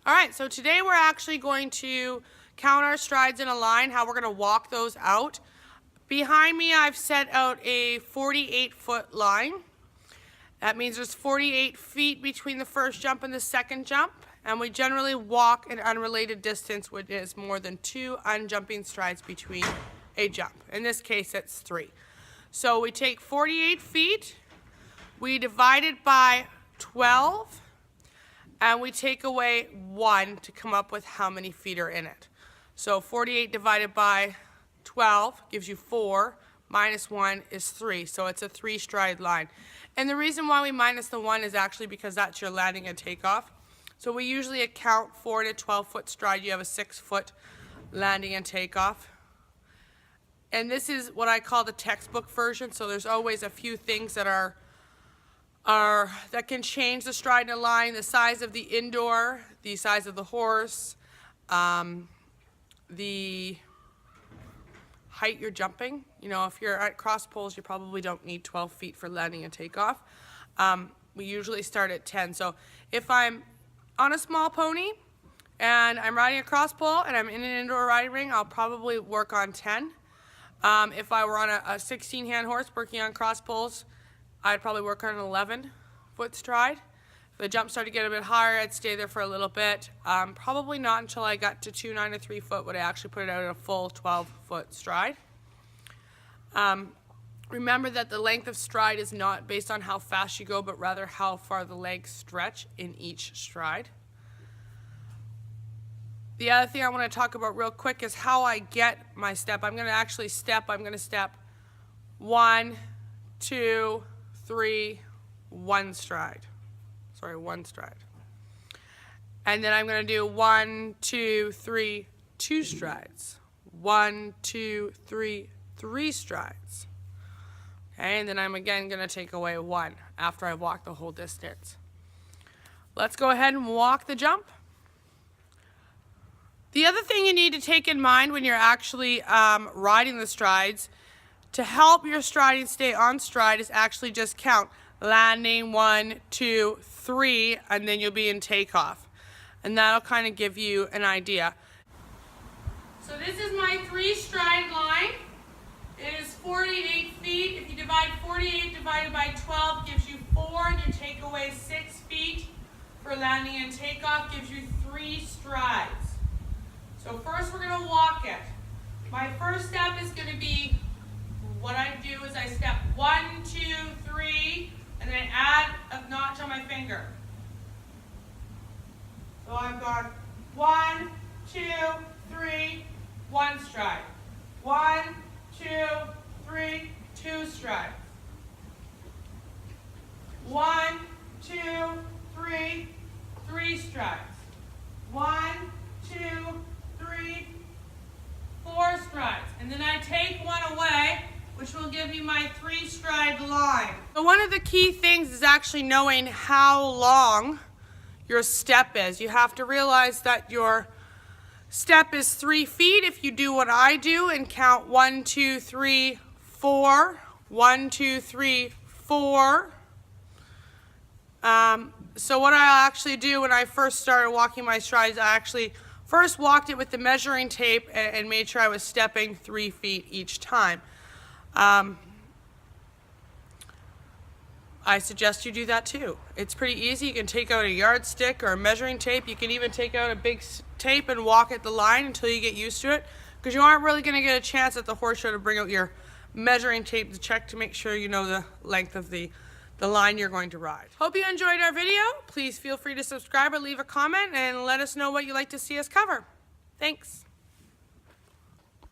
All right, so today we're actually going to count our strides in a line, how we're going to walk those out. Behind me, I've set out a 48-foot line. That means there's 48 feet between the first jump and the second jump, and we generally walk an unrelated distance, which is more than 2 unjumping strides between a jump. In this case, it's 3. So we take 48 feet, we divide it by 12, and we take away 1 to come up with how many feet are in it. So 48 divided by 12 gives you 4, minus 1 is 3, so it's a 3-stride line. And the reason why we minus the 1 is actually because that's your landing and takeoff. So we usually account for in a 12-foot stride, you have a 6-foot landing and takeoff. And this is what I call the textbook version, so there's always a few things that that can change the stride in a line: the size of the indoor, the size of the horse, the height you're jumping. You know, if you're at cross poles, you probably don't need 12 feet for landing and takeoff. We usually start at 10. So if I'm on a small pony and I'm riding a cross pole and I'm in an indoor riding ring, I'll probably work on 10. If I were on a 16-hand horse working on cross poles, I'd probably work on an 11-foot stride. If the jump started to get a bit higher, I'd stay there for a little bit. Probably not until I got to 2, 9, or 3 foot would I actually put it out at a full 12-foot stride. Remember that the length of stride is not based on how fast you go, but rather how far the legs stretch in each stride. The other thing I want to talk about real quick is how I get my step. I'm going to step 1, 2, 3, 1 stride. Sorry, 1 stride. And then I'm going to do 1, 2, 3, 2 strides. 1, 2, 3, 3 strides. Okay, and then I'm again going to take away 1 after I've walked the whole distance. Let's go ahead and walk the jump. The other thing you need to take in mind when you're actually riding the strides, to help your striding stay on stride, is actually just count. Landing 1, 2, 3, and then you'll be in takeoff. And that'll kind of give you an idea. So this is my 3-stride line. It is 48 feet. If you divide 48 divided by 12 gives you 4, and you take away 6 feet for landing and takeoff gives you 3 strides. So first we're going to walk it. My first step is going to be, what I do is I step 1, 2, 3, and then I add a notch on my finger. So I've got 1, 2, 3, 1 stride. 1, 2, 3, 2 strides. 1, 2, 3, 3 strides. 1, 2, 3, 4 strides. And then I take 1 away, which will give me my 3-stride line. So one of the key things is actually knowing how long your step is. You have to realize that your step is 3 feet if you do what I do and count 1, 2, 3, 4. 1, 2, 3, 4. So what I actually do when I first started walking my strides, I actually first walked it with the measuring tape and made sure I was stepping 3 feet each time. I suggest you do that too. It's pretty easy. You can take out a yardstick or a measuring tape. You can even take out a big tape and walk at the line until you get used to it, because you aren't really going to get a chance at the horse show to bring out your measuring tape to check to make sure you know the length of the line you're going to ride. Hope you enjoyed our video. Please feel free to subscribe or leave a comment and let us know what you'd like to see us cover. Thanks.